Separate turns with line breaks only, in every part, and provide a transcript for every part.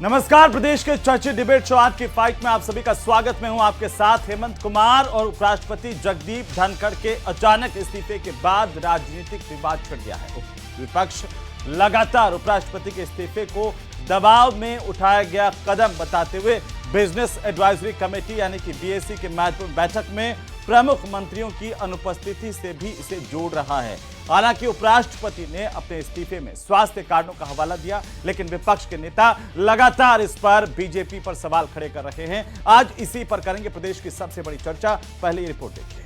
नमस्कार, प्रदेश के चर्चित डिबेट शो आज की फाइट में आप सभी का स्वागत। मैं हूं आपके साथ हेमंत कुमार। और उपराष्ट्रपति जगदीप धनखड़ के अचानक इस्तीफे के बाद राजनीतिक विवाद छिड़ गया है। विपक्ष लगातार उपराष्ट्रपति के इस्तीफे को दबाव में उठाया गया कदम बताते हुए बिजनेस एडवाइजरी कमेटी यानी कि बीएसी के महत्वपूर्ण बैठक में प्रमुख मंत्रियों की अनुपस्थिति से भी इसे जोड़ रहा है। हालांकि उपराष्ट्रपति ने अपने इस्तीफे में स्वास्थ्य कारणों का हवाला दिया, लेकिन विपक्ष के नेता लगातार इस पर बीजेपी पर सवाल खड़े कर रहे हैं। आज इसी पर करेंगे प्रदेश की सबसे बड़ी चर्चा। पहले ये रिपोर्ट देखिए।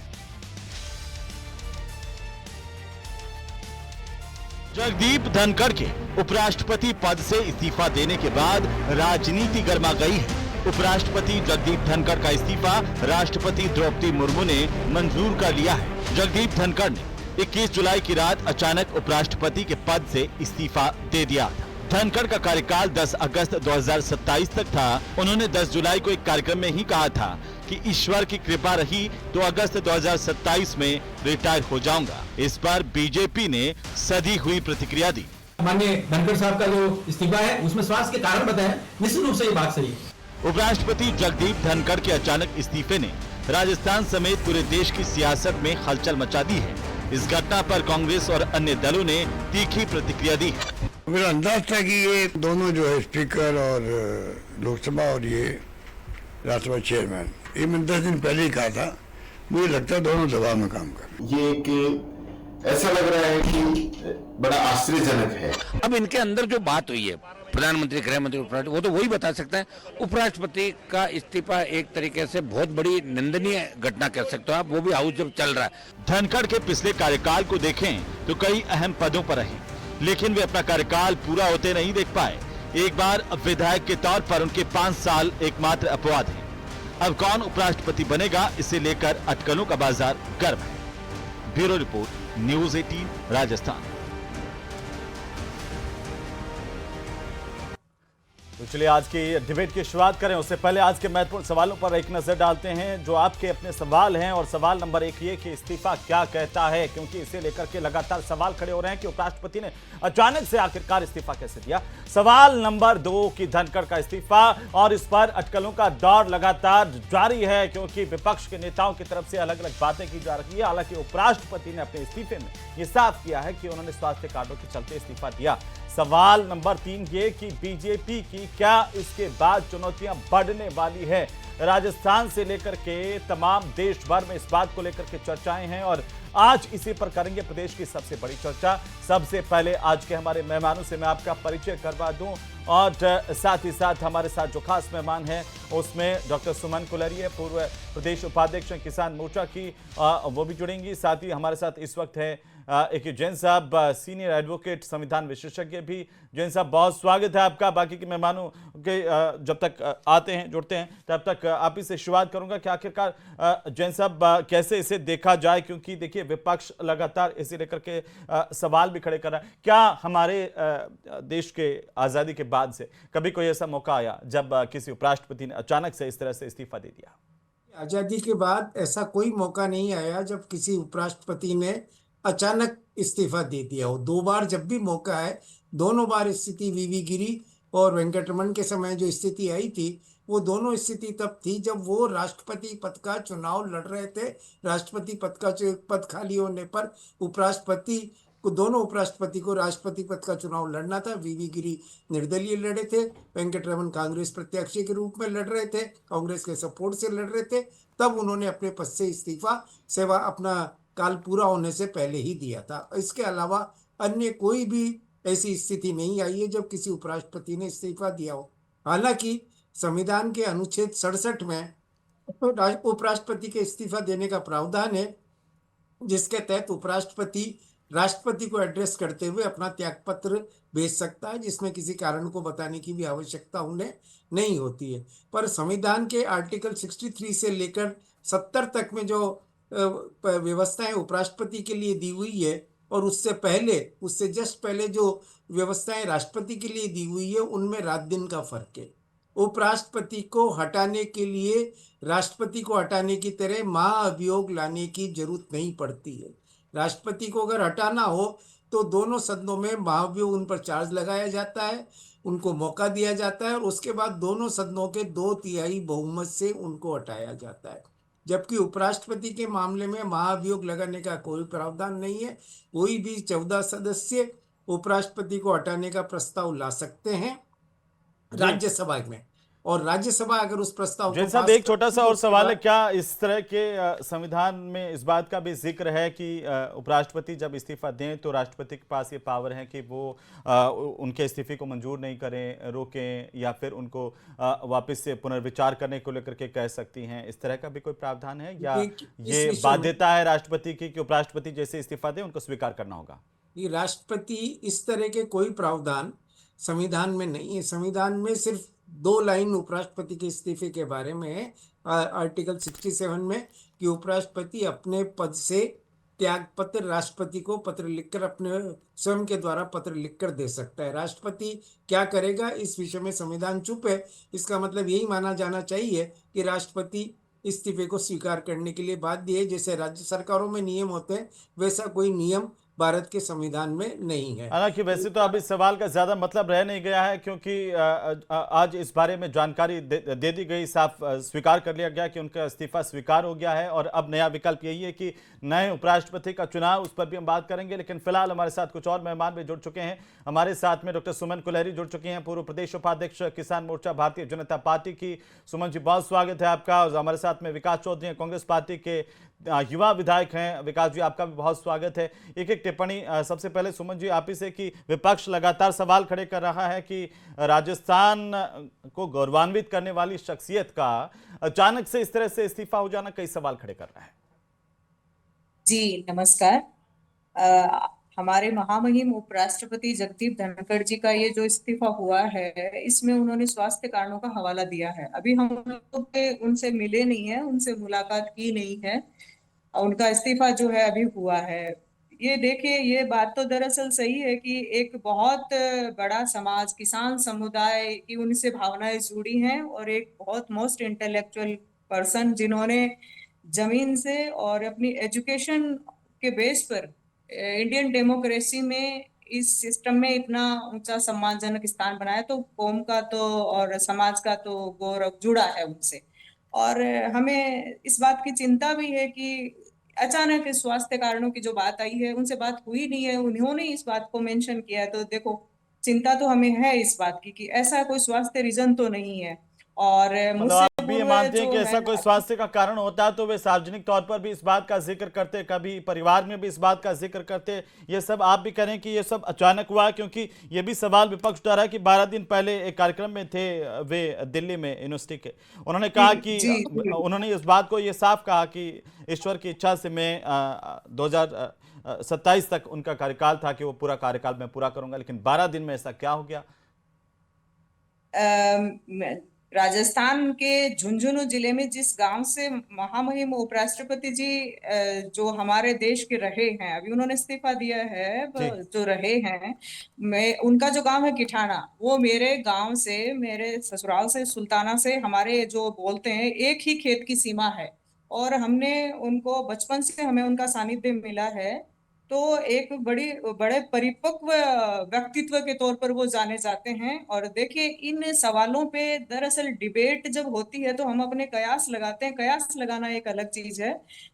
जगदीप धनखड़ के उपराष्ट्रपति पद से इस्तीफा देने के बाद राजनीति गर्मा गई है। उपराष्ट्रपति जगदीप धनखड़ का इस्तीफा राष्ट्रपति द्रौपदी मुर्मू ने मंजूर कर लिया है। जगदीप धनखड़ ने 21 जुलाई की रात अचानक उपराष्ट्रपति के पद से इस्तीफा दे दिया था। धनखड़ का कार्यकाल 10 अगस्त 2027 तक था। उन्होंने 10 जुलाई को एक कार्यक्रम में ही कहा था कि ईश्वर की कृपा रही तो अगस्त 2027 में रिटायर हो जाऊंगा। इस पर बीजेपी ने सधी हुई प्रतिक्रिया दी।
माननीय धनखड़ साहब का जो इस्तीफा है उसमें स्वास्थ्य के कारण बताया, निश्चित रूप से ये बात सही है।
उपराष्ट्रपति जगदीप धनखड़ के अचानक इस्तीफे ने राजस्थान समेत पूरे देश की सियासत में हलचल मचा दी है। इस घटना पर कांग्रेस और अन्य दलों ने तीखी प्रतिक्रिया दी है।
मेरा अंदाज था कि ये दोनों जो है स्पीकर और लोकसभा और ये राज्यसभा चेयरमैन, ये मैंने 10 दिन पहले ही कहा था। मुझे लगता है दोनों दबाव में काम कर रहे हैं।
ये कि ऐसा लग रहा है कि बड़ा आश्चर्यजनक है।
अब इनके अंदर जो बात हुई है, प्रधानमंत्री, गृह मंत्री, उपराष्ट्रपति, वो तो वही बता सकते हैं। उपराष्ट्रपति का इस्तीफा एक तरीके से बहुत बड़ी निंदनीय घटना कह सकते हो आप, वो भी हाउस जब चल रहा है।
धनखड़ के पिछले कार्यकाल को देखें तो कई अहम पदों पर रहे, लेकिन वे अपना कार्यकाल पूरा होते नहीं देख पाए। एक बार विधायक के तौर पर उनके 5 साल एकमात्र अपवाद है। अब कौन उपराष्ट्रपति बनेगा, इसे लेकर अटकलों का बाजार गर्म है। Bureau report, news 18 Rajasthan.
तो चलिए आज की डिबेट की शुरुआत करें। उससे पहले आज के महत्वपूर्ण सवालों पर एक नजर डालते हैं जो आपके अपने सवाल हैं। और सवाल नंबर 1 ये कि इस्तीफा क्या कहता है, क्योंकि इसे लेकर के लगातार सवाल खड़े हो रहे हैं कि उपराष्ट्रपति ने अचानक से आखिरकार इस्तीफा कैसे दिया। सवाल नंबर 2 कि धनखड़ का इस्तीफा, और इस पर अटकलों का दौर लगातार जारी है क्योंकि विपक्ष के नेताओं की तरफ से अलग अलग बातें की जा रही है। हालांकि उपराष्ट्रपति ने अपने इस्तीफे में यह साफ किया है कि उन्होंने स्वास्थ्य कारणों के चलते इस्तीफा दिया। सवाल नंबर 3 ये कि बीजेपी की क्या इसके बाद चुनौतियां बढ़ने वाली है। राजस्थान से लेकर के तमाम देश भर में इस बात को लेकर के चर्चाएं हैं और आज इसी पर करेंगे प्रदेश की सबसे बड़ी चर्चा। सबसे पहले आज के हमारे मेहमानों से मैं आपका परिचय करवा दूं और साथ ही साथ हमारे साथ जो खास मेहमान हैं उसमें डॉक्टर सुमन कुलरिया, पूर्व प्रदेश उपाध्यक्ष किसान मोर्चा की, वो भी जुड़ेंगी। साथ ही हमारे साथ इस वक्त है एक जैन साहब, सीनियर एडवोकेट, संविधान विशेषज्ञ भी। जैन साहब, बहुत स्वागत है आपका। बाकी के मेहमानों के जब तक आते हैं, जुड़ते हैं, तब तक आप ही से शुरुआत करूंगा कि आखिरकार जैन साहब कैसे इसे देखा जाए, क्योंकि देखिए विपक्ष लगातार इसे लेकर के सवाल भी खड़े कर रहा है। क्या हमारे देश के आज़ादी के बाद से कभी कोई ऐसा मौका आया जब किसी उपराष्ट्रपति ने अचानक से इस तरह से इस्तीफा दे दिया?
आजादी के बाद ऐसा कोई मौका नहीं आया जब किसी उपराष्ट्रपति ने अचानक इस्तीफा दे दिया हो। 2 बार जब भी मौका है, दोनों बार स्थिति वीवी गिरी और वेंकटरमन के समय जो स्थिति आई थी, वो दोनों स्थिति तब थी जब वो राष्ट्रपति पद का चुनाव लड़ रहे थे। राष्ट्रपति पद खाली होने पर दोनों उपराष्ट्रपति को राष्ट्रपति पद का चुनाव लड़ना था। वीवी गिरी निर्दलीय लड़े थे, वेंकटरमन कांग्रेस प्रत्याशी के रूप में लड़ रहे थे, कांग्रेस के सपोर्ट से लड़ रहे थे। तब उन्होंने अपने पद से इस्तीफा सेवा अपना काल पूरा होने से पहले ही दिया था। इसके अलावा अन्य कोई भी ऐसी स्थिति नहीं आई है जब किसी उपराष्ट्रपति ने इस्तीफा दिया हो। हालांकि संविधान के अनुच्छेद 67 में उपराष्ट्रपति के इस्तीफा देने का प्रावधान है, जिसके तहत उपराष्ट्रपति राष्ट्रपति को एड्रेस करते हुए अपना त्यागपत्र भेज सकता है, जिसमें किसी कारण को बताने की भी आवश्यकता उन्हें नहीं होती है। पर संविधान के आर्टिकल 63 से लेकर 70 तक में जो व्यवस्थाएं उपराष्ट्रपति के लिए दी हुई है और उससे जस्ट पहले जो व्यवस्थाएं राष्ट्रपति के लिए दी हुई है, उनमें रात दिन का फर्क है। उपराष्ट्रपति को हटाने के लिए राष्ट्रपति को हटाने की तरह महाअभियोग लाने की जरूरत नहीं पड़ती है। राष्ट्रपति को अगर हटाना हो तो दोनों सदनों में महाभियोग उन पर चार्ज लगाया जाता है, उनको मौका दिया जाता है और उसके बाद दोनों सदनों के 2/3 बहुमत से उनको हटाया जाता है। जबकि उपराष्ट्रपति के मामले में महाभियोग लगाने का कोई प्रावधान नहीं है। कोई भी 14 सदस्य उपराष्ट्रपति को हटाने का प्रस्ताव ला सकते हैं
जी
राज्यसभा में, और राज्यसभा अगर उस प्रस्ताव को
जैन साहब,
पास
एक छोटा सा
करती है,
और
उसके
सवाल है,
बाद
क्या इस तरह के संविधान में इस बात का भी जिक्र है कि उपराष्ट्रपति जब इस्तीफा दें तो राष्ट्रपति के पास ये पावर है कि वो उनके इस्तीफे को मंजूर नहीं करें, रोकें, या फिर उनको वापस से पुनर्विचार करने को लेकर के कह सकती हैं? इस तरह का भी कोई प्रावधान है, या
इस
ये
विषय में
बाध्यता है राष्ट्रपति की कि उपराष्ट्रपति जैसे इस्तीफा दें उनको स्वीकार करना होगा?
ये राष्ट्रपति इस तरह के कोई प्रावधान संविधान में नहीं है। संविधान में सिर्फ 2 लाइन उपराष्ट्रपति के इस्तीफे के बारे में है, आर्टिकल 67 में, कि उपराष्ट्रपति अपने पद से त्याग पत्र राष्ट्रपति को पत्र लिखकर अपने स्वयं के द्वारा पत्र लिखकर दे सकता है। राष्ट्रपति क्या करेगा इस विषय में संविधान चुप है। इसका मतलब यही माना जाना चाहिए कि राष्ट्रपति इस्तीफे को स्वीकार करने के लिए बाध्य है। जैसे राज्य सरकारों में नियम होते हैं, वैसा कोई नियम भारत के संविधान में नहीं है।
हालांकि वैसे तो अब इस सवाल का ज्यादा मतलब रह नहीं गया है, क्योंकि आज इस बारे में जानकारी दे दी गई, साफ स्वीकार कर लिया गया कि उनका इस्तीफा स्वीकार हो गया है, और अब नया विकल्प यही है कि नए उपराष्ट्रपति का चुनाव, उस पर भी हम बात करेंगे। लेकिन फिलहाल हमारे साथ कुछ और मेहमान भी जुड़ चुके हैं। हमारे साथ में डॉक्टर सुमन कुलहरी जुड़ चुकी हैं, पूर्व प्रदेश उपाध्यक्ष किसान मोर्चा भारतीय जनता पार्टी की। सुमन जी, बहुत स्वागत है आपका। और हमारे साथ में विकास चौधरी हैं, कांग्रेस पार्टी के युवा विधायक हैं। विकास जी, आपका भी बहुत स्वागत है। एक एक टिप्पणी सबसे पहले सुमन जी आप ही से, कि विपक्ष लगातार सवाल खड़े कर रहा है कि राजस्थान को गौरवान्वित करने वाली शख्सियत का अचानक से इस तरह से इस्तीफा हो जाना कई सवाल खड़े कर रहा है।
जी नमस्कार। हमारे महामहिम उपराष्ट्रपति जगदीप धनखड़ जी का ये जो इस्तीफा हुआ है, इसमें उन्होंने स्वास्थ्य कारणों का हवाला दिया है। अभी हम लोग उनसे मिले नहीं है, उनसे मुलाकात की नहीं है। उनका इस्तीफा जो है अभी हुआ है। ये देखिए, ये बात तो दरअसल सही है कि एक बहुत बड़ा समाज, किसान समुदाय की उनसे भावनाएं जुड़ी हैं, और एक बहुत मोस्ट इंटेलेक्चुअल पर्सन जिन्होंने जमीन से और अपनी एजुकेशन के बेस पर इंडियन डेमोक्रेसी में, इस सिस्टम में इतना ऊंचा सम्मानजनक स्थान बनाया, तो कौम का तो और समाज का तो गौरव जुड़ा है उनसे। और हमें इस बात की चिंता भी है कि अचानक इस स्वास्थ्य कारणों की जो बात आई है, उनसे बात हुई नहीं है, उन्होंने इस बात को मेंशन किया है। तो देखो, चिंता तो हमें है इस बात की कि ऐसा कोई स्वास्थ्य रीजन तो नहीं है। और
मतलब
मुझसे
आप भी ये
पूर्व
मानते हैं
जो
कि ऐसा
है,
कोई स्वास्थ्य का कारण होता है तो वे सार्वजनिक तौर पर भी इस बात का जिक्र करते, कभी परिवार में भी इस बात का जिक्र करते। ये सब आप भी करें कि ये सब अचानक हुआ? क्योंकि ये भी सवाल विपक्ष उठा रहा है कि 12 दिन पहले एक कार्यक्रम में थे वे दिल्ली में यूनिवर्सिटी के, उन्होंने कहा कि उन्होंने इस बात को ये साफ कहा कि ईश्वर की इच्छा से मैं 2027 तक उनका कार्यकाल था कि वो पूरा कार्यकाल मैं पूरा करूंगा, लेकिन 12 दिन में ऐसा क्या हो गया?
राजस्थान के झुंझुनू जिले में जिस गांव से महामहिम उपराष्ट्रपति जी जो हमारे देश के रहे हैं, अभी उन्होंने इस्तीफा दिया है, जो रहे हैं, मैं उनका जो गांव है किठाना, वो मेरे गांव से, मेरे ससुराल से, सुल्ताना से, हमारे जो बोलते हैं एक ही खेत की सीमा है। और हमने उनको बचपन से, हमें उनका सानिध्य मिला है। तो एक बड़े परिपक्व व्यक्तित्व के तौर पर वो जाने जाते हैं। और देखिए, इन सवालों पे दरअसल डिबेट जब होती है तो हम अपने कयास लगाते हैं। कयास लगाना एक अलग चीज है।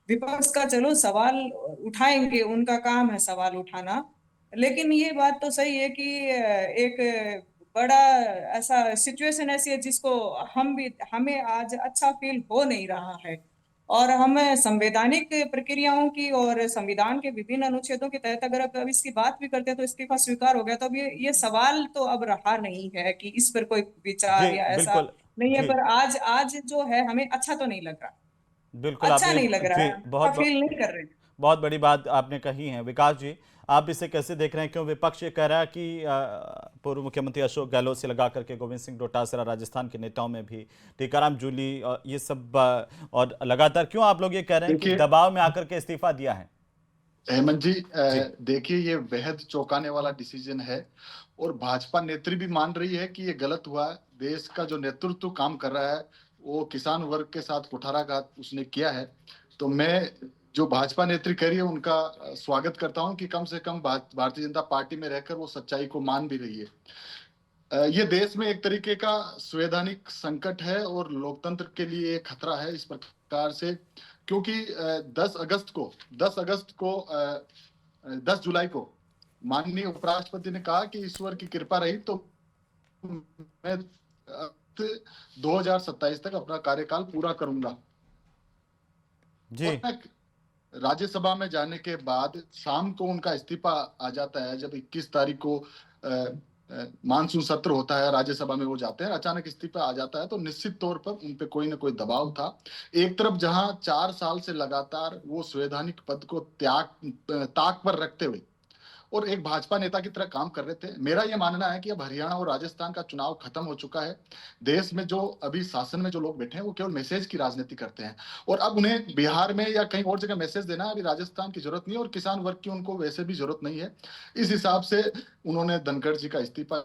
विपक्ष का चलो सवाल उठाएंगे, उनका काम है सवाल उठाना। लेकिन ये बात तो सही है कि एक बड़ा ऐसा सिचुएशन ऐसी है जिसको हमें आज अच्छा फील हो नहीं रहा है। और हम संवैधानिक प्रक्रियाओं की और संविधान के विभिन्न अनुच्छेदों के तहत अगर अब इसकी बात भी करते हैं तो इस्तीफा स्वीकार हो गया, तो अब ये सवाल तो अब रहा नहीं है कि इस पर कोई विचार या ऐसा नहीं है। पर आज जो है हमें अच्छा तो नहीं लग रहा,
बिल्कुल
अच्छा नहीं लग रहा है,
बहुत
फील नहीं कर रहे।
बहुत बड़ी बात आपने कही है। विकास जी, आप इसे कैसे देख रहे हैं? क्यों विपक्ष ये कह रहा है कि पूर्व मुख्यमंत्री अशोक गहलोत से लगा करके गोविंद सिंह डोटासरा, राजस्थान के नेताओं में भी टीकाराम जूली, ये सब, और लगातार क्यों आप लोग ये कह रहे हैं कि दबाव में आकर के इस्तीफा दिया है?
हेमंत जी, देखिए, ये बेहद चौंकाने वाला डिसीजन है, और भाजपा नेत्री भी मान रही है कि ये गलत हुआ है। देश का जो नेतृत्व काम कर रहा है वो किसान वर्ग के साथ कुठाराघात उसने किया है। तो मैं जो भाजपा नेत्री करी है उनका स्वागत करता हूं कि कम से कम भारतीय जनता पार्टी में रहकर वो सच्चाई को मान भी रही है। ये देश में एक तरीके का संवैधानिक संकट है और लोकतंत्र के लिए एक खतरा है इस प्रकार से, क्योंकि 10 जुलाई को माननीय उपराष्ट्रपति ने कहा कि ईश्वर की कृपा रही तो मैं 2027 तक अपना कार्यकाल पूरा करूंगा
जी।
राज्यसभा में जाने के बाद शाम को उनका इस्तीफा आ जाता है। जब 21 तारीख को मानसून सत्र होता है, राज्यसभा में वो जाते हैं, अचानक इस्तीफा आ जाता है, तो निश्चित तौर पर उन पे कोई ना कोई दबाव था। एक तरफ जहां 4 साल से लगातार वो संवैधानिक पद को ताक पर रखते हुए और एक भाजपा नेता की तरह काम कर रहे थे। मेरा यह मानना है कि अब हरियाणा और राजस्थान का चुनाव खत्म हो चुका है। देश में जो अभी शासन में जो लोग बैठे हैं वो केवल मैसेज की राजनीति करते हैं और अब उन्हें बिहार में या कहीं और जगह मैसेज देना है अभी राजस्थान की जरूरत नहीं है और किसान वर्ग की उनको वैसे भी जरूरत नहीं है। इस हिसाब से उन्होंने धनखड़ जी का इस्तीफा।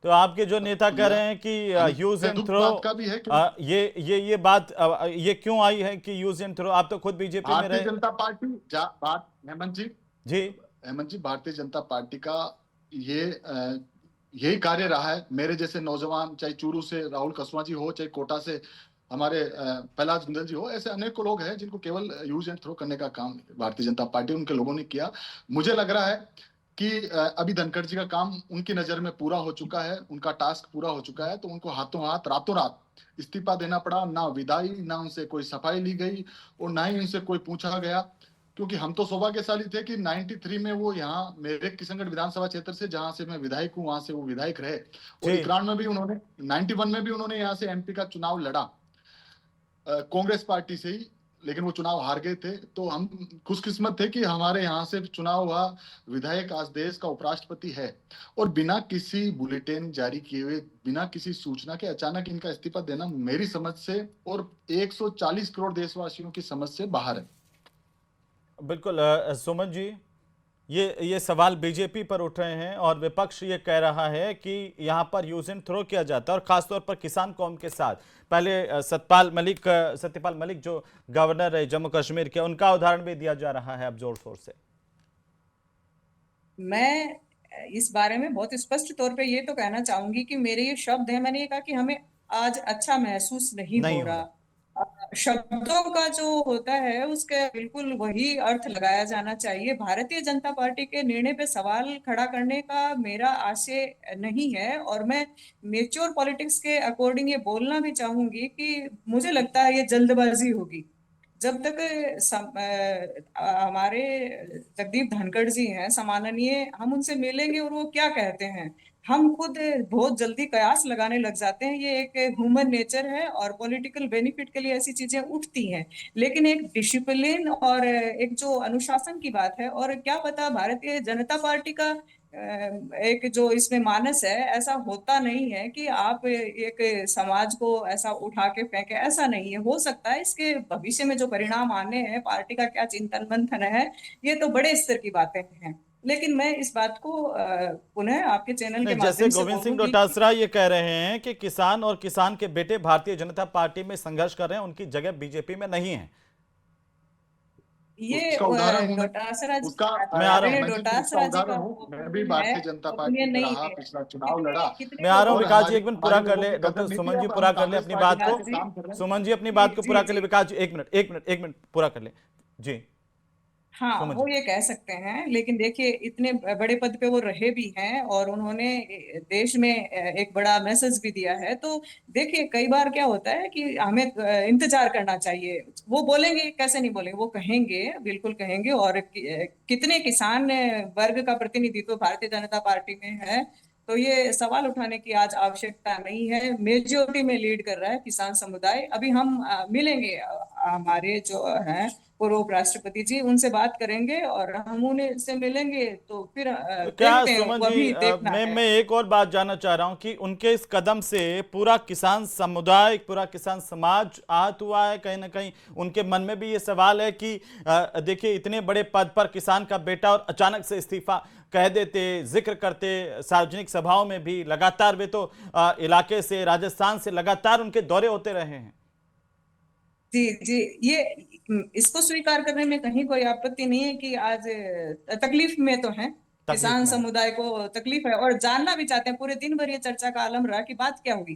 तो आपके जो नेता कह रहे हैं कि यूज एंड थ्रो
का भी है,
ये बात ये क्यों आई है कि यूज एंड थ्रो? आप तो खुद बीजेपी में रहे।
भारतीय जनता पार्टी हेमंत
जी
हेमंत जी, भारतीय जनता पार्टी का यही कार्य रहा है। मेरे जैसे नौजवान, चाहे चूरू से राहुल कसवा जी हो, चाहे कोटा से हमारे प्रहलाद जिंदल जी हो, ऐसे अनेकों लोग हैं जिनको केवल यूज एंड थ्रो करने का काम भारतीय जनता पार्टी उनके लोगों ने किया। मुझे लग रहा है कि अभी धनखड़ जी का काम उनकी नजर में पूरा हो चुका है, उनका टास्क पूरा हो चुका है, तो उनको हाथों हाथ रातों रात इस्तीफा देना पड़ा। ना विदाई, ना उनसे कोई सफाई ली गई और ना ही उनसे कोई पूछा गया, क्योंकि हम तो सौभाग्यशाली थे कि 93 में वो यहाँ मेरे किशनगढ़ विधानसभा क्षेत्र से, जहां से मैं विधायक हूँ, वहां से वो विधायक रहे और 91 में भी उन्होंने 91 में भी उन्होंने यहाँ से एमपी का चुनाव लड़ा कांग्रेस पार्टी से ही, लेकिन वो चुनाव हार गए थे। तो हम खुशकिस्मत थे कि हमारे यहाँ से चुनाव हुआ, विधायक आज देश का उपराष्ट्रपति है और बिना किसी बुलेटिन जारी किए हुए, बिना किसी सूचना के अचानक इनका इस्तीफा देना मेरी समझ से और 140 करोड़ देशवासियों की समझ से बाहर है।
बिल्कुल सुमन जी, ये सवाल बीजेपी पर उठ रहे हैं और विपक्ष ये कह रहा है कि यहाँ पर यूज एंड थ्रो किया जाता है और खासतौर पर किसान कौम के साथ। पहले सत्यपाल मलिक जो गवर्नर रहे जम्मू कश्मीर के, उनका उदाहरण भी दिया जा रहा है अब जोर शोर से।
मैं इस बारे में बहुत स्पष्ट तौर पे ये तो कहना चाहूंगी कि मेरे ये शब्द है, मैंने ये कहा कि हमें आज अच्छा महसूस नहीं हो रहा। शब्दों का जो होता है उसके बिल्कुल वही अर्थ लगाया जाना चाहिए। भारतीय जनता पार्टी के निर्णय पे सवाल खड़ा करने का मेरा आशय नहीं है और मैं मेच्योर पॉलिटिक्स के अकॉर्डिंग ये बोलना भी चाहूंगी कि मुझे लगता है ये जल्दबाजी होगी। जब तक हमारे जगदीप धनखड़ जी हैं सम्माननीय, हम उनसे मिलेंगे और वो क्या कहते हैं, हम खुद बहुत जल्दी कयास लगाने लग जाते हैं। ये एक ह्यूमन नेचर है और पॉलिटिकल बेनिफिट के लिए ऐसी चीजें उठती हैं, लेकिन एक डिसिप्लिन और एक जो अनुशासन की बात है, और क्या पता भारतीय जनता पार्टी का एक जो इसमें मानस है, ऐसा होता नहीं है कि आप एक समाज को ऐसा उठा के फेंके, ऐसा नहीं है। हो सकता है इसके भविष्य में जो परिणाम आने हैं, पार्टी का क्या चिंतन मंथन है, ये तो बड़े स्तर की बातें हैं। लेकिन मैं इस बात को पुनः आपके चैनल के माध्यम से,
जैसे गोविंद सिंह डोटासरा ये कह रहे हैं कि किसान और किसान के बेटे भारतीय जनता पार्टी में संघर्ष कर रहे हैं, उनकी जगह बीजेपी में नहीं है।
ये डोटासरा जी,
मैं आ रहा हूँ,
डोटासरा जी का
मैं भी भारतीय जनता पार्टी में रहा, पिछला चुनाव लड़ा।
मैं आ रहा हूँ। विकास जी एक मिनट पूरा कर ले, डॉक्टर सुमन जी पूरा कर ले अपनी बात को। सुमन जी अपनी बात को पूरा कर ले। विकास जी एक मिनट पूरा कर ले जी।
हाँ, वो ये कह सकते हैं, लेकिन देखिए इतने बड़े पद पे वो रहे भी हैं और उन्होंने देश में एक बड़ा मैसेज भी दिया है। तो देखिए कई बार क्या होता है कि हमें इंतजार करना चाहिए। वो बोलेंगे, कैसे नहीं बोलेंगे, वो कहेंगे, बिल्कुल कहेंगे। और कितने किसान वर्ग का प्रतिनिधित्व भारतीय जनता पार्टी में है, तो ये सवाल उठाने की आज आवश्यकता नहीं है। मेजोरिटी में लीड कर रहा है किसान समुदाय। अभी हम मिलेंगे हमारे जो हैं पूर्व उपराष्ट्रपति जी, उनसे बात करेंगे और हम उन्हें से मिलेंगे, तो फिर
क्या सुमन जी, मैं एक और बात जानना चाह रहा हूं कि उनके इस कदम से पूरा किसान समुदाय, पूरा किसान समाज आहत हुआ है कहीं ना कहीं। उनके मन में भी ये सवाल है कि देखिए इतने बड़े पद पर किसान का बेटा और अचानक से इस्तीफा कह देते, जिक्र करते सार्वजनिक सभाओं में भी लगातार। वे तो इलाके से, राजस्थान से लगातार उनके दौरे होते रहे हैं।
जी जी, ये इसको स्वीकार करने में कहीं कोई आपत्ति नहीं है कि आज तकलीफ में तो है,
तकलीफ
किसान
में है।
समुदाय को तकलीफ है और जानना भी चाहते हैं। पूरे दिन भर ये चर्चा का आलम रहा कि बात क्या हुई,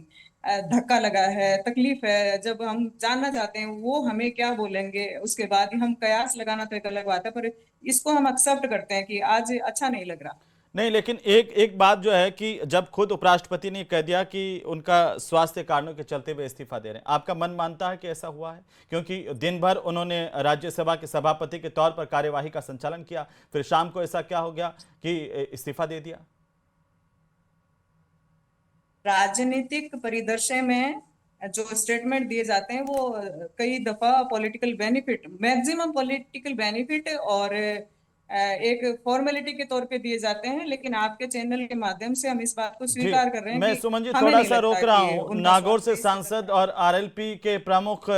धक्का लगा है, तकलीफ है। जब हम जानना चाहते हैं वो हमें क्या बोलेंगे, उसके बाद ही हम कयास लगाना तो एक अलग बात है, पर इसको हम एक्सेप्ट करते हैं कि आज अच्छा नहीं लग रहा।
नहीं, लेकिन एक एक बात जो है कि जब खुद उपराष्ट्रपति ने कह दिया कि उनका स्वास्थ्य कारणों के चलते वे इस्तीफा दे रहे हैं, आपका मन मानता है कि ऐसा हुआ है? क्योंकि दिन भर उन्होंने राज्यसभा के सभापति के तौर पर कार्यवाही का संचालन किया, फिर शाम को ऐसा क्या हो गया कि इस्तीफा दे दिया?
राजनीतिक परिदृश्य में जो स्टेटमेंट दिए जाते हैं वो कई दफा political benefit, maximum political benefit और एक फॉर्मेलिटी के तौर पे दिए जाते हैं। लेकिन आपके चैनल के माध्यम से हम इस बात को
जी,
स्वीकार कर रहे हैं
मैं
कि
सुमन जी
हमें
थोड़ा
नहीं
सा रोक
लगता
रहा
कि
हूँ।
उनका
नागौर से
स्वास्थ्य
सांसद और आरएलपी के प्रमुख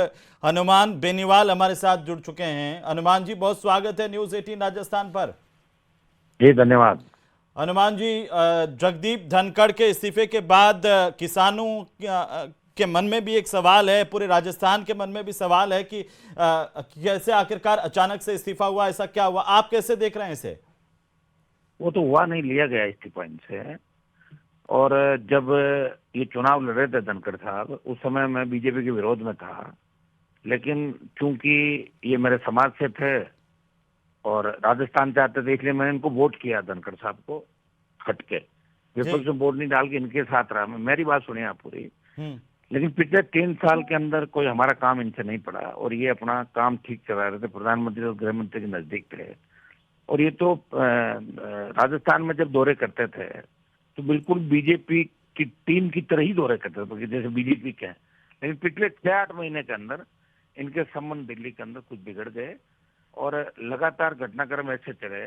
हनुमान बेनीवाल हमारे साथ जुड़ चुके हैं। हनुमान जी, बहुत स्वागत है न्यूज 18 राजस्थान पर।
जी धन्यवाद।
हनुमान जी, जगदीप धनखड़ के इस्तीफे के बाद किसानों के मन में भी एक सवाल है, पूरे राजस्थान के मन में भी सवाल है कि कैसे आखिरकार अचानक से इस्तीफा हुआ, ऐसा क्या हुआ? आप कैसे देख रहे हैं इसे?
वो तो हुआ नहीं, लिया गया इस्तीफा इनसे। और जब ये चुनाव लड़ रहे थे धनखड़ साहब, उस समय मैं बीजेपी के विरोध में था, लेकिन चूंकि ये मेरे समाज से थे और राजस्थान चाहते थे, इसलिए मैंने इनको वोट किया धनखड़ साहब को हटके। विपक्ष में वोट नहीं डाल के इनके साथ रहा। मेरी बात सुनिए आप पूरी। लेकिन पिछले 3 साल के अंदर कोई हमारा काम इनसे नहीं पड़ा और ये अपना काम ठीक चला रहे थे। प्रधानमंत्री और गृह मंत्री के नजदीक थे और ये तो राजस्थान में जब दौरे करते थे तो बिल्कुल बीजेपी की टीम की तरह ही दौरे करते थे जैसे बीजेपी के हैं। लेकिन पिछले 6-8 महीने के अंदर इनके संबंध दिल्ली के अंदर कुछ बिगड़ गए और लगातार घटनाक्रम ऐसे चले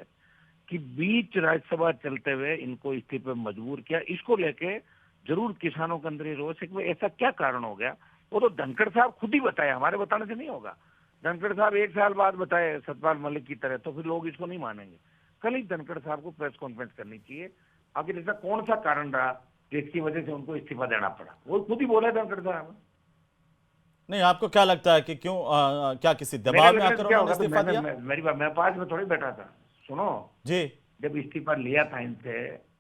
कि बीच राज्यसभा चलते हुए इनको इस्तीफे में मजबूर किया। इसको लेके जरूर किसानों के अंदर रोष है कि ऐसा क्या कारण हो गया। वो तो धनखड़ साहब खुद ही बताए, हमारे बताने से नहीं होगा। धनखड़ साहब 1 साल बाद बताए सतपाल मलिक की तरह, तो फिर लोग इसको नहीं मानेंगे। कल ही धनखड़ साहब को प्रेस कॉन्फ्रेंस करनी चाहिए। आखिर ऐसा कौन सा कारण रहा जिसकी वजह से उनको इस्तीफा देना पड़ा, वो खुद ही बोला धनखड़ साहब।
नहीं, आपको क्या लगता है कि क्यों क्या किसी दबाव में आकर उन्होंने इस्तीफा दिया?
मेरी बात, मैं पास में थोड़ी बैठा था, सुनो
जी।
जब इस्तीफा लिया था इनसे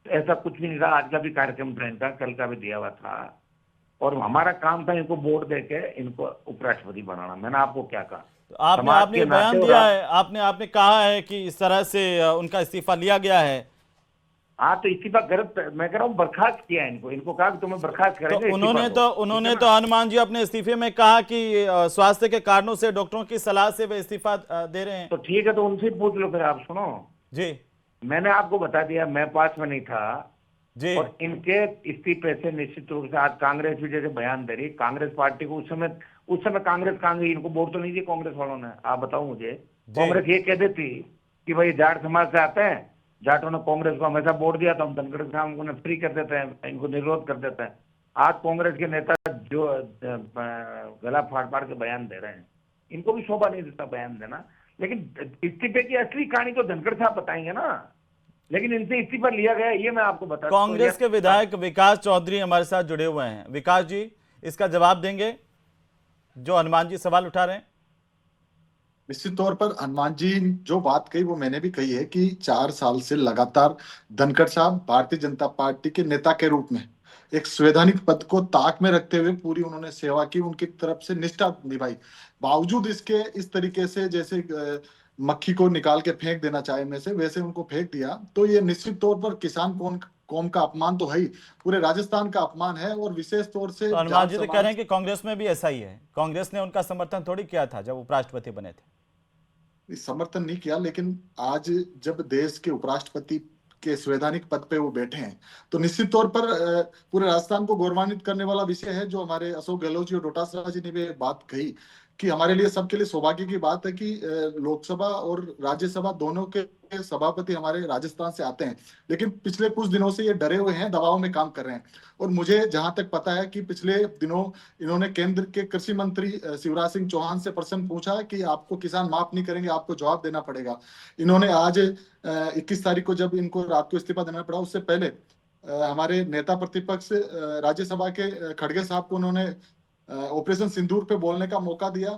तो ऐसा कुछ भी नहीं था। आज का भी कार्यक्रम था इनका, कल का भी दिया हुआ था और हमारा काम था इनको वोट देके इनको उपराष्ट्रपति बनाना। मैंने आपको क्या कहा,
आपने बयान दिया है, आपने कहा है कि इस तरह से उनका इस्तीफा लिया गया है।
हाँ तो इस्तीफा गलत, मैं कह रहा हूँ बर्खास्त किया इनको कहा कि तुम्हें बर्खास्त करेंगे।
तो उन्होंने तो हनुमान जी अपने इस्तीफे में कहा कि स्वास्थ्य के कारणों से, डॉक्टरों की सलाह से वे इस्तीफा दे रहे हैं।
तो ठीक है, तो उनसे पूछ लो फिर। आप सुनो
जी,
मैंने आपको बता दिया, मैं पास में नहीं था
जी।
और इनके इस्तीफे से निश्चित रूप से आज कांग्रेस भी जैसे बयान दे रही, कांग्रेस पार्टी को उस समय कांग्रेस कहाँ गई, इनको वोट तो नहीं दी कांग्रेस वालों ने। आप बताओ मुझे, कांग्रेस ये कह देती कि भाई जाट समाज से आते हैं, जाटों ने कांग्रेस को हमेशा वोट दिया, तो हम धनखड़ साहब को फ्री कर देते हैं, इनको निरोध कर देते हैं। आज कांग्रेस के नेता जो गला फाड़ फाड़ के बयान दे रहे हैं, इनको भी शोभा नहीं देता बयान देना। लेकिन इस्तीफे की असली कहानी तो धनखड़ साहब बताएंगे ना, लेकिन इनसे इस्तीफा लिया गया ये मैं आपको बता।
कांग्रेस के विधायक विकास चौधरी हमारे साथ जुड़े हुए हैं। विकास जी, इसका जवाब देंगे जो हनुमान जी सवाल उठा रहे हैं?
निश्चित तौर पर हनुमान जी जो बात कही वो मैंने भी कही है कि 4 साल से लगातार धनखड़ साहब भारतीय जनता पार्टी के नेता के रूप में एक संवैधानिक पद को ताक में रखते हुए पूरी उन्होंने सेवा की, उनकी तरफ से निष्ठा निभाई। बावजूद इसके इस तरीके से जैसे मक्खी को निकाल के फेंक देना चाहे में से, वैसे उनको फेंक दिया, तो ये निश्चित तौर पर किसान कौम का अपमान तो है ही, पूरे राजस्थान का अपमान है। और विशेष तौर से
तो हनुमान जी तो कह रहे हैं कि कांग्रेस में भी ऐसा ही है। कांग्रेस ने उनका समर्थन थोड़ी किया था जब उपराष्ट्रपति बने थे।
समर्थन नहीं किया, लेकिन आज जब देश के उपराष्ट्रपति के संवैधानिक पद पे वो बैठे हैं तो निश्चित तौर पर पूरे राजस्थान को गौरवान्वित करने वाला विषय है। जो हमारे अशोक गहलोत जी और डोटासरा जी ने भी बात कही कि हमारे लिए, सबके लिए सौभाग्य की बात है कि लोकसभा और राज्यसभा दोनों के सभापति हमारे राजस्थान से आते हैं। लेकिन पिछले कुछ दिनों से ये डरे हुए हैं, दबाव में काम कर रहे हैं। और मुझे जहां तक पता है कि पिछले दिनों इन्होंने केंद्र के कृषि मंत्री शिवराज सिंह चौहान से प्रश्न पूछा कि आपको किसान माफ नहीं करेंगे, आपको जवाब देना पड़ेगा। इन्होंने आज 21 तारीख को जब इनको रात को इस्तीफा देना पड़ा, उससे पहले हमारे नेता प्रतिपक्ष राज्यसभा के खड़गे साहब को उन्होंने ऑपरेशन सिंदूर पे बोलने का मौका दिया,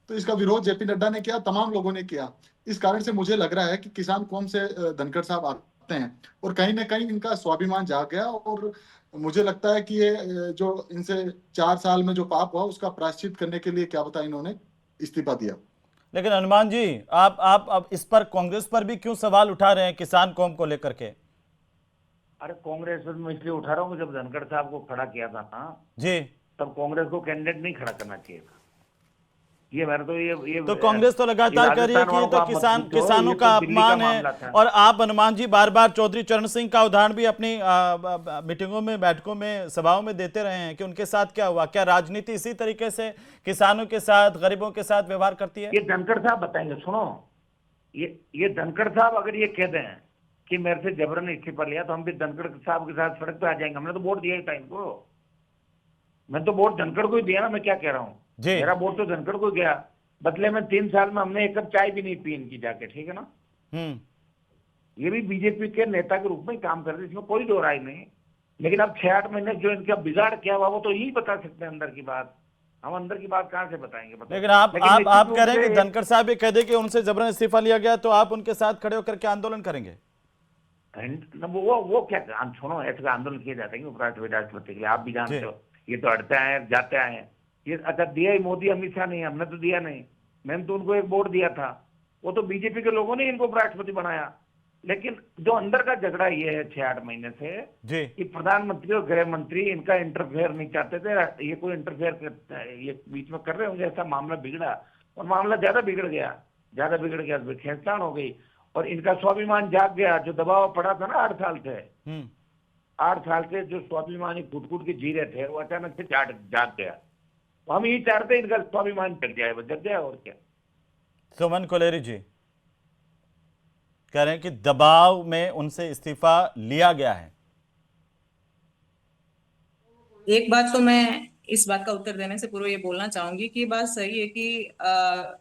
तो इसका विरोध जेपी नड्डा ने किया, तमाम लोगों ने किया। इस कारण से मुझे लग रहा है कि किसान कौम से धनखड़ साहब आते हैं और कहीं ना कहीं इनका स्वाभिमान जाग गया, और मुझे लगता है कि ये जो इनसे 4 साल में जो पाप हुआ उसका प्रायश्चित करने के लिए क्या बता इन्होंने इस्तीफा दिया।
लेकिन हनुमान जी, आप अब इस पर कांग्रेस पर भी क्यों सवाल उठा रहे हैं किसान कौम को लेकर के?
अरे कांग्रेस पर मैं इसलिए उठा रहा हूँ कि जब धनखड़ साहब को खड़ा किया था ना
जी,
तब कांग्रेस को कैंडिडेट नहीं खड़ा करना चाहिए था। ये मेरा तो ये
तो कांग्रेस तो लगातार कह रही है कि ये तो किसानों का अपमान है। और आप हनुमान जी बार बार चौधरी चरण सिंह का उदाहरण भी अपनी मीटिंगों में, बैठकों में, सभाओं में देते रहे हैं कि उनके साथ क्या हुआ। क्या राजनीति इसी तरीके से किसानों के साथ, गरीबों के साथ व्यवहार करती है?
ये धनखड़ साहब बताएंगे। सुनो, ये धनखड़ साहब अगर ये कह दें कि मेरे से जबरन इस्तीफा लिया तो हम भी धनखड़ साहब के साथ सड़क पे आ जाएंगे। हमने तो वोट दिया ही था इनको, मैं तो वोट धनखड़ को ही दिया ना। मैं क्या कह रहा हूँ, मेरा वोट तो धनखड़ को गया। बदले में 3 साल में हमने एक कप चाय भी नहीं पी इनकी जाके, ठीक है ना। ये भी बीजेपी के नेता के रूप में काम कर रहे, इसमें कोई दो राय नहीं। लेकिन अब 6-8 महीने जो इनका बिगाड़ क्या हुआ वो तो यही बता सकते हैं अंदर की बात। हम अंदर की बात कहाँ से बताएंगे?
लेकिन आप कह रहे हैं कि धनखड़ साहब ये कह दे कि उनसे जबरन इस्तीफा लिया गया, तो आप उनके साथ खड़े होकर के आंदोलन करेंगे?
वो क्या सुनो, ऐसे आंदोलन किए जाते हैं उपराष्ट्रपति राष्ट्रपति के लिए, आप भी जानते हो। ये तो अड़ते आए जाते आए हैं। ये अच्छा दिया ही मोदी अमित शाह नहीं, हमने तो दिया नहीं। मैंने तो उनको एक वोट दिया था, वो तो बीजेपी के लोगों ने इनको उपराष्ट्रपति बनाया। लेकिन जो अंदर का झगड़ा ये है 6-8 महीने से कि प्रधानमंत्री और गृह मंत्री इनका इंटरफेयर नहीं चाहते थे। ये कोई इंटरफेयर ये बीच में कर रहे होंगे, ऐसा मामला बिगड़ा और मामला ज्यादा बिगड़ गया तो खींचतान हो गई और इनका स्वाभिमान जाग गया। जो दबाव पड़ा था ना 8 साल से, 8 साल से जो स्वाभिमान फुट के जी रहे थे वो अचानक से जाग गया। तो हम यही चाहते हैं इनका स्वाभिमान जग जाए और क्या।
सुमन कोलेरी जी कह रहे हैं कि दबाव में उनसे इस्तीफा लिया गया है।
एक बात तो मैं इस बात का उत्तर देने से पूर्व ये बोलना चाहूंगी कि बात सही है कि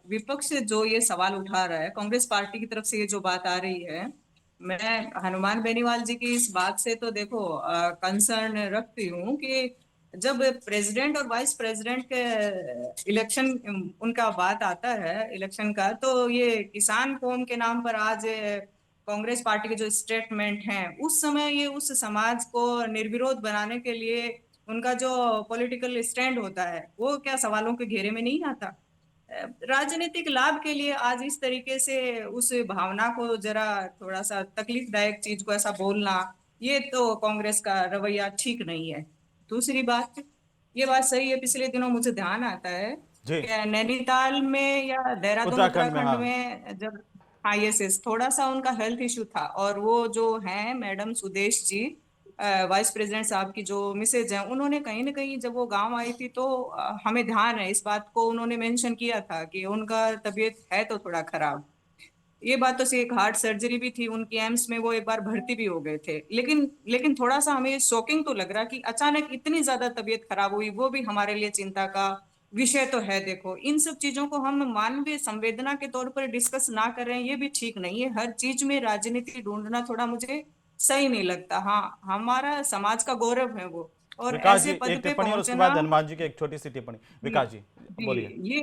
विपक्ष जो ये सवाल उठा रहा है, कांग्रेस पार्टी की तरफ से ये जो बात आ रही है, मैं हनुमान बेनीवाल जी की इस बात से तो देखो कंसर्न रखती हूँ कि जब प्रेसिडेंट और वाइस प्रेसिडेंट के इलेक्शन उनका बात आता है इलेक्शन का, तो ये किसान कौम के नाम पर आज कांग्रेस पार्टी के जो स्टेटमेंट हैं, उस समय ये उस समाज को निर्विरोध बनाने के लिए उनका जो पॉलिटिकल स्टैंड होता है वो क्या सवालों के घेरे में नहीं आता? राजनीतिक लाभ के लिए आज इस तरीके से उस भावना को जरा थोड़ा सा तकलीफदायक चीज को ऐसा बोलना, ये तो कांग्रेस का रवैया ठीक नहीं है। दूसरी बात, ये बात सही है, पिछले दिनों मुझे ध्यान आता है नैनीताल में या देहरादून उत्तराखंड में जब यस थोड़ा सा उनका हेल्थ इश्यू था, और वो जो है madam Sudesh ji vice president साहब की जो मिसेज है, उन्होंने कहीं ना कहीं जब वो गांव आई थी तो हमें ध्यान है इस बात को, उन्होंने मेंशन किया था कि उनका तबीयत है तो थोड़ा खराब। ये बात तो एक हार्ट सर्जरी भी थी उनकी, एम्स में वो एक बार भर्ती भी हो गए थे। लेकिन थोड़ा सा हमें शॉकिंग तो लग रहा कि अचानक इतनी ज्यादा तबीयत खराब हुई, वो भी हमारे लिए चिंता का विषय तो है। देखो, इन सब चीजों को हम मानवीय संवेदना के तौर पर डिस्कस ना कर रहे हैं, ये भी ठीक नहीं है। हर चीज में राजनीति ढूंढना थोड़ा मुझे सही नहीं लगता। हाँ, हमारा समाज का गौरव है वो, और ऐसे पद पे
टिप्पणी और उसके बाद हनुमान जी की एक छोटी सी टिप्पणी। विकास जी बोलिए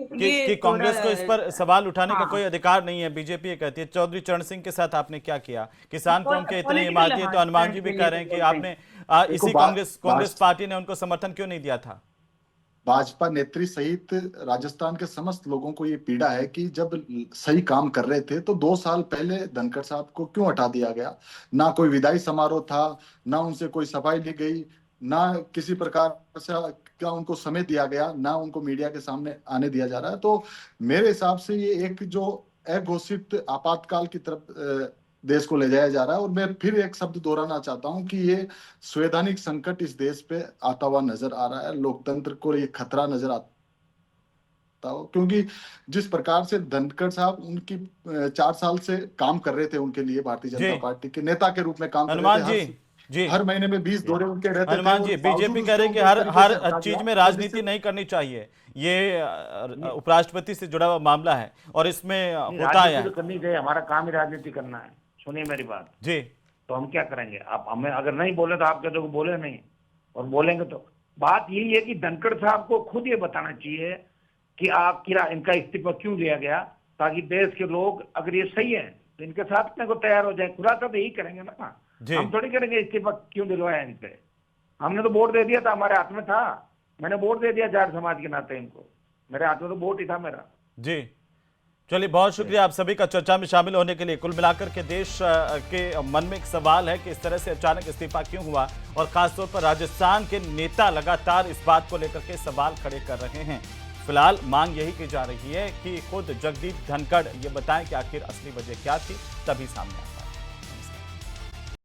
कि कांग्रेस को इस पर सवाल उठाने का कोई अधिकार नहीं है, बीजेपी ये कहती है। चौधरी चरण सिंह के साथ आपने क्या किया? किसान कौम के इतने हिमायती है, तो हनुमान जी भी कह रहे हैं कि आपने इसी कांग्रेस पार्टी ने उनको समर्थन क्यों नहीं दिया था?
भाजपा नेत्री सहित राजस्थान के समस्त लोगों को ये पीड़ा है कि जब सही काम कर रहे थे तो 2 साल पहले धनखड़ साहब को क्यों हटा दिया गया। ना कोई विदाई समारोह था, ना उनसे कोई सफाई ली गई, ना किसी प्रकार से क्या उनको समय दिया गया, ना उनको मीडिया के सामने आने दिया जा रहा है। तो मेरे हिसाब से ये एक जो अघोषित आपातकाल की तरफ देश को ले जाया जा रहा है। और मैं फिर एक शब्द दोहराना चाहता हूं कि ये संवैधानिक संकट इस देश पे आता हुआ नजर आ रहा है, लोकतंत्र को ये खतरा नजर आता हो, क्योंकि जिस प्रकार से धनखड़ साहब उनकी 4 साल से काम कर रहे थे उनके लिए, भारतीय जनता पार्टी के नेता के रूप में काम कर रहे थे। जी, हर महीने में 20 दौरे उनके रहते थे।
हनुमान जी, बीजेपी कह रहे हैं कि हर चीज में राजनीति नहीं करनी चाहिए, ये उपराष्ट्रपति से जुड़ा हुआ मामला है और इसमें होता है
तो करनी चाहिए। हमारा काम ही राजनीति करना है। सुनिए मेरी बात जी, तो हम क्या करेंगे? आप हमें अगर नहीं बोले तो आप कहते हो बोले नहीं, और बोलेंगे तो बात यही है कि धनखड़ साहब को खुद ये बताना चाहिए कि आखिर इनका इस्तीफा क्यों लिया गया, ताकि देश के लोग अगर ये सही है तो इनके साथ अपने को तैयार हो जाए। खुलासा तो यही करेंगे ना, हम थोड़ी करेंगे इस्तीफा क्यों दिलवाया इनसे। हमने तो वोट दे दिया था, हमारे हाथ में था, मैंने वोट दे दिया जाट समाज के नाते इनको, मेरे हाथ में तो वोट ही था मेरा।
जी चलिए, बहुत शुक्रिया आप सभी का चर्चा में शामिल होने के लिए। कुल मिलाकर के देश के मन में एक सवाल है कि इस तरह से अचानक इस्तीफा क्यों हुआ, और खासतौर पर राजस्थान के नेता लगातार इस बात को लेकर के सवाल खड़े कर रहे हैं। फिलहाल मांग यही की जा रही है कि खुद जगदीप धनखड़ ये बताएं कि आखिर असली वजह क्या थी, तभी सामने आया।